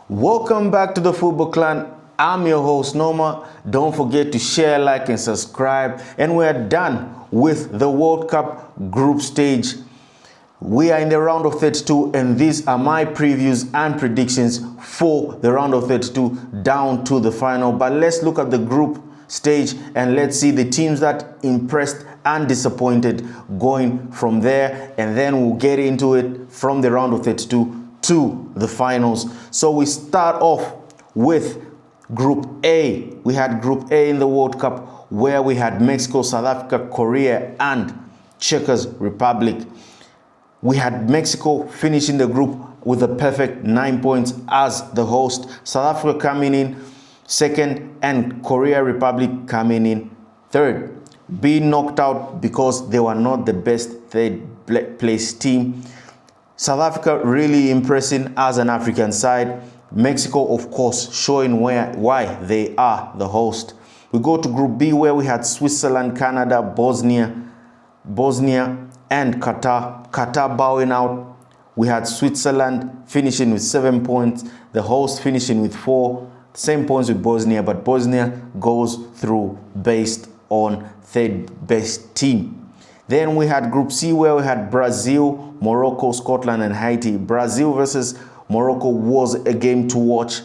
Welcome back to the Football Clan. I'm your host Noma. Don't forget to share, like and subscribe. And we're done with the World Cup group stage. We are in the round of 32 and these are my previews and predictions for the round of 32 down to the final. But let's look at the group stage and let's see the teams that impressed and disappointed going from there, and then we'll get into it from the round of 32 to the finals. So we start off with Group A. We had Group A in the World Cup where we had Mexico, South Africa, Korea and Czech Republic. We had Mexico finishing the group with a perfect 9 points as the host, South Africa coming in second and Korea Republic coming in third, being knocked out because they were not the best third place team. South Africa really impressing as an African side. Mexico, of course, showing why they are the host. We go to Group B where we had Switzerland, Canada, Bosnia and Qatar. Qatar bowing out. We had Switzerland finishing with 7 points, the host finishing with 4, same points with Bosnia, but Bosnia goes through based on third best team. Then we had Group C where we had Brazil, Morocco, Scotland and Haiti. Brazil versus Morocco was a game to watch.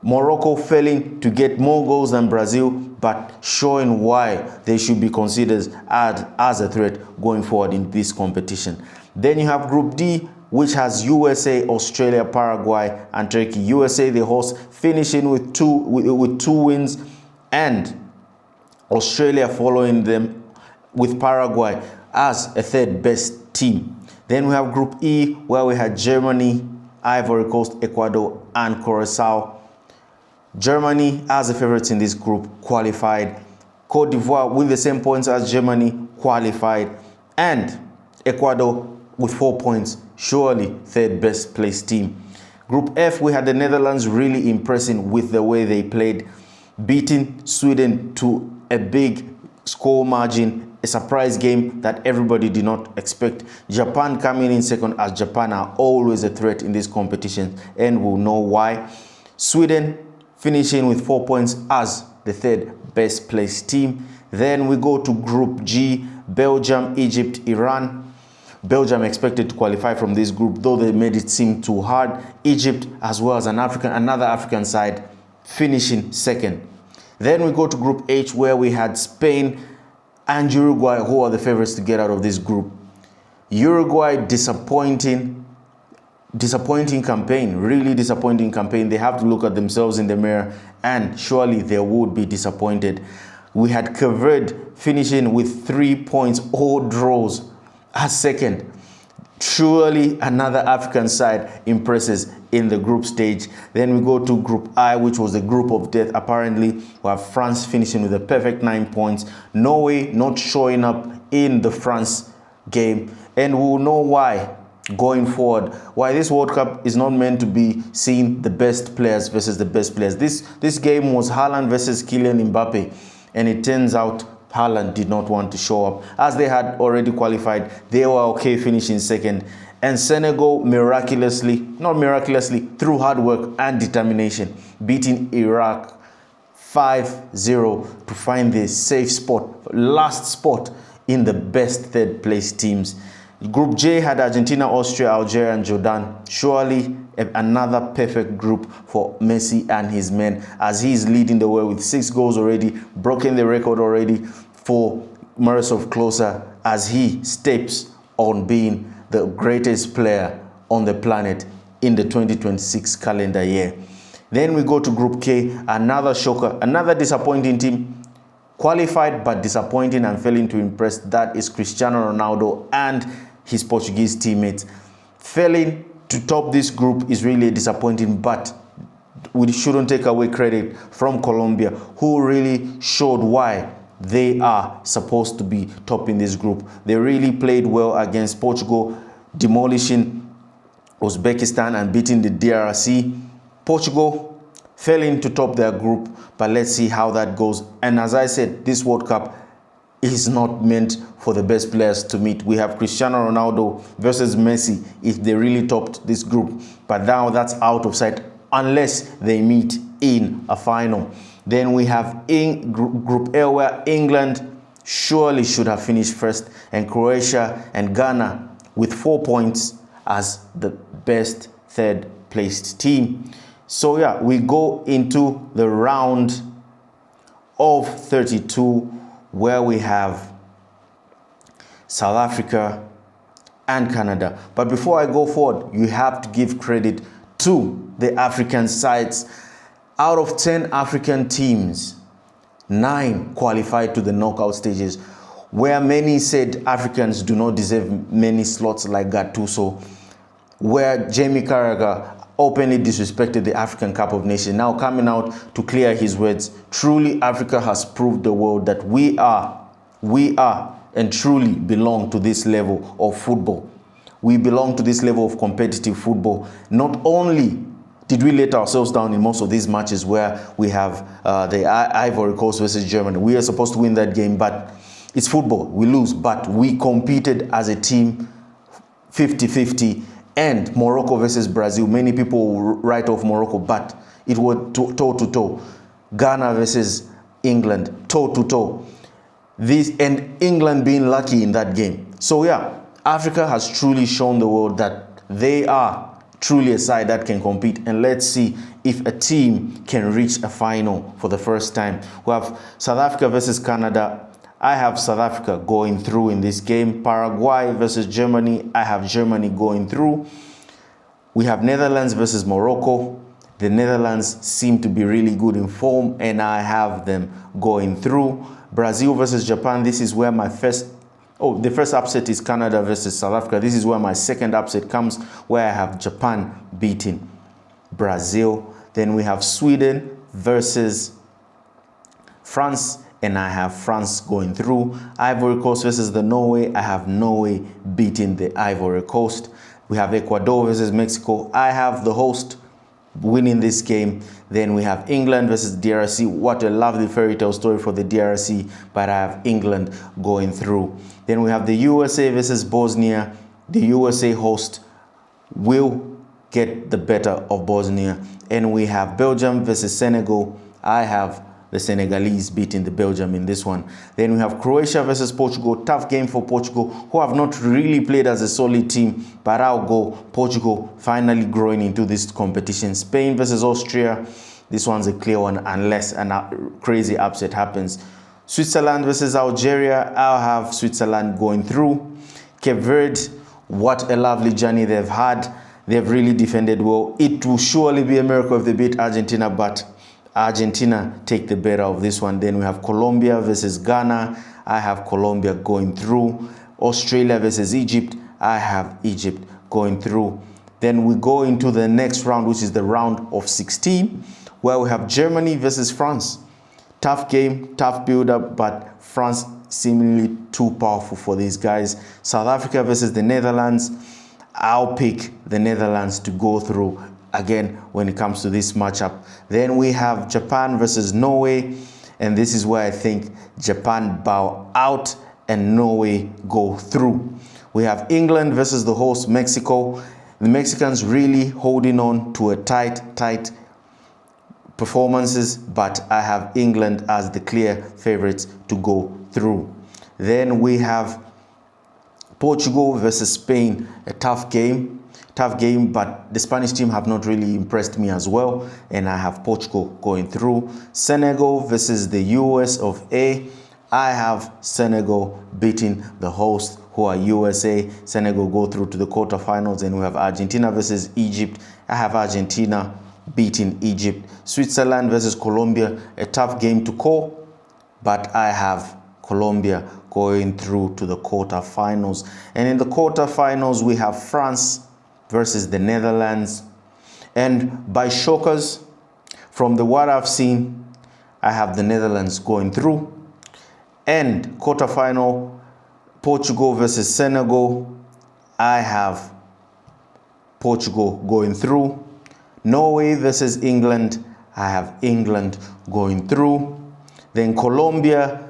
Morocco failing to get more goals than Brazil, but showing why they should be considered as a threat going forward in this competition. Then you have Group D, which has USA, Australia, Paraguay and Turkey. USA, the host, finishing with two wins, and Australia following them with Paraguay as a third best team. Then we have Group E where we had Germany, Ivory Coast, Ecuador and Curacao. Germany as the favorites in this group qualified. Cote d'Ivoire with the same points as Germany qualified, and Ecuador with 4 points, surely third best placed team. Group F, we had the Netherlands really impressing with the way they played, beating Sweden to a big score margin, a surprise game that everybody did not expect. Japan coming in second, as Japan are always a threat in this competition and we'll know why. Sweden finishing with 4 points as the third best placed team. Then we go to Group G, Belgium, Egypt, Iran. Belgium expected to qualify from this group, though they made it seem too hard. Egypt, as well as another African side, finishing second. Then we go to Group H where we had Spain and Uruguay, who are the favorites to get out of this group. Uruguay, disappointing campaign, really disappointing campaign. They have to look at themselves in the mirror and surely they would be disappointed. We had Cape Verde finishing with 3 points, all draws as second. Surely another African side impresses in the group stage. Then we go to Group I, which was the group of death. Apparently, we have France finishing with a perfect 9 points. Norway not showing up in the France game, and we will know why going forward, why this World Cup is not meant to be seeing the best players versus the best players. This game was Haaland versus Kylian Mbappe, and it turns out Haaland did not want to show up. As they had already qualified, they were okay finishing second. And Senegal not miraculously, through hard work and determination, beating Iraq 5-0 to find the safe spot, last spot in the best third place teams. Group J had Argentina, Austria, Algeria and Jordan. Surely another perfect group for Messi and his men, as he is leading the way with 6 goals already, broken the record already for Miroslav Klose as he steps on being the greatest player on the planet in the 2026 calendar year. Then we go to Group K, another shocker, another disappointing team, qualified but disappointing and failing to impress. That is Cristiano Ronaldo and his Portuguese teammates. Failing to top this group is really disappointing, but we shouldn't take away credit from Colombia, who really showed why they are supposed to be topping this group. They really played well against Portugal, demolishing Uzbekistan and beating the DRC. Portugal failing to top their group, but let's see how that goes. And as I said, this World Cup is not meant for the best players to meet. We have Cristiano Ronaldo versus Messi if they really topped this group, but now that's out of sight, unless they meet in a final. Then we have in Group A, where England surely should have finished first, and Croatia and Ghana with 4 points as the best third placed team. So yeah, we go into the round of 32, where we have South Africa and Canada. But before I go forward, you have to give credit to the African sides. Out of 10 African teams, 9 qualified to the knockout stages, where many said Africans do not deserve many slots like Gattuso, where Jamie Carragher openly disrespected the African Cup of Nations, now coming out to clear his words. Truly, Africa has proved the world that we are and truly belong to this level of football. We belong to this level of competitive football. Not only did we let ourselves down in most of these matches where we have the Ivory Coast versus Germany. We are supposed to win that game, but it's football. We lose, but we competed as a team 50-50. And Morocco versus Brazil, many people write off Morocco, but it was toe-to-toe. Ghana versus England, toe-to-toe. This, and England being lucky in that game. So yeah, Africa has truly shown the world that they are truly a side that can compete. And let's see if a team can reach a final for the first time. We have South Africa versus Canada. I have South Africa going through in this game. Paraguay versus Germany. I have Germany going through. We have Netherlands versus Morocco. The Netherlands seem to be really good in form, and I have them going through. Brazil versus Japan. This is where my the first upset is Canada versus South Africa. This is where my second upset comes, where I have Japan beating Brazil. Then we have Sweden versus France, and I have France going through. Ivory Coast versus the Norway. I have Norway beating the Ivory Coast. We have Ecuador versus Mexico. I have the host winning this game. Then we have England versus DRC. What a lovely fairy tale story for the DRC, but I have England going through. Then we have the USA versus Bosnia. The USA host will get the better of Bosnia. And we have Belgium versus Senegal. I have the Senegalese beating the Belgium in this one. Then we have Croatia versus Portugal. Tough game for Portugal, who have not really played as a solid team, but I'll go Portugal finally growing into this competition. Spain versus Austria. This one's a clear one unless a crazy upset happens. Switzerland versus Algeria. I'll have Switzerland going through. Cape Verde, what a lovely journey they've had. They've really defended well. It will surely be a miracle if they beat Argentina, but Argentina take the better of this one. Then we have Colombia versus Ghana. I have Colombia going through. Australia versus Egypt. I have Egypt going through. Then we go into the next round, which is the round of 16, where we have Germany versus France. Tough game, tough build-up, but France seemingly too powerful for these guys. South Africa versus the Netherlands. I'll pick the Netherlands to go through again when it comes to this matchup. Then we have Japan versus Norway, and this is where I think Japan bow out and Norway go through. We have England versus the host Mexico. The Mexicans really holding on to a tight performances, but I have England as the clear favorites to go through. Then we have Portugal versus Spain, a tough game, but the Spanish team have not really impressed me as well, and I have Portugal going through. Senegal versus the US of A. I have Senegal beating the host, who are USA. Senegal go through to the quarterfinals, and we have Argentina versus Egypt. I have Argentina beating Egypt. Switzerland versus Colombia, a tough game to call, but I have Colombia going through to the quarterfinals. And in the quarterfinals, we have France versus the Netherlands. And by shockers, from what I've seen, I have the Netherlands going through. And quarterfinal, Portugal versus Senegal, I have Portugal going through. Norway versus England, I have England going through. Then Colombia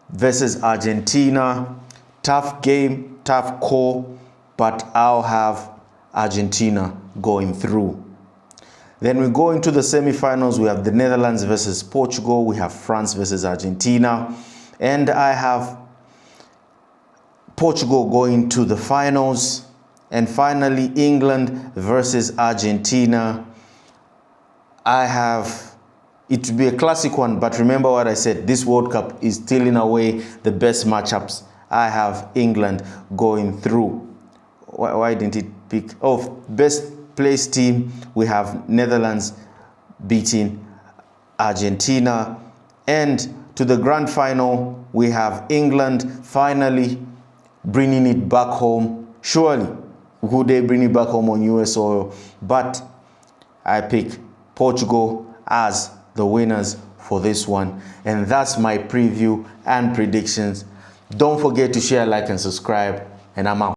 versus Argentina, tough game, tough call, but I'll have Argentina going through. Then we go into the semi-finals. We have the Netherlands versus Portugal. We have France versus Argentina. And I have Portugal going to the finals. And finally, England versus Argentina. I have, it will be a classic one, but remember what I said, this World Cup is still in a way the best matchups. I have England going through. Why didn't it pick? Oh, best placed team, we have Netherlands beating Argentina. And to the grand final, we have England finally bringing it back home. Surely, would they bring it back home on US soil? But I pick Portugal as the winners for this one. And that's my preview and predictions. Don't forget to share, like, and subscribe. And I'm out.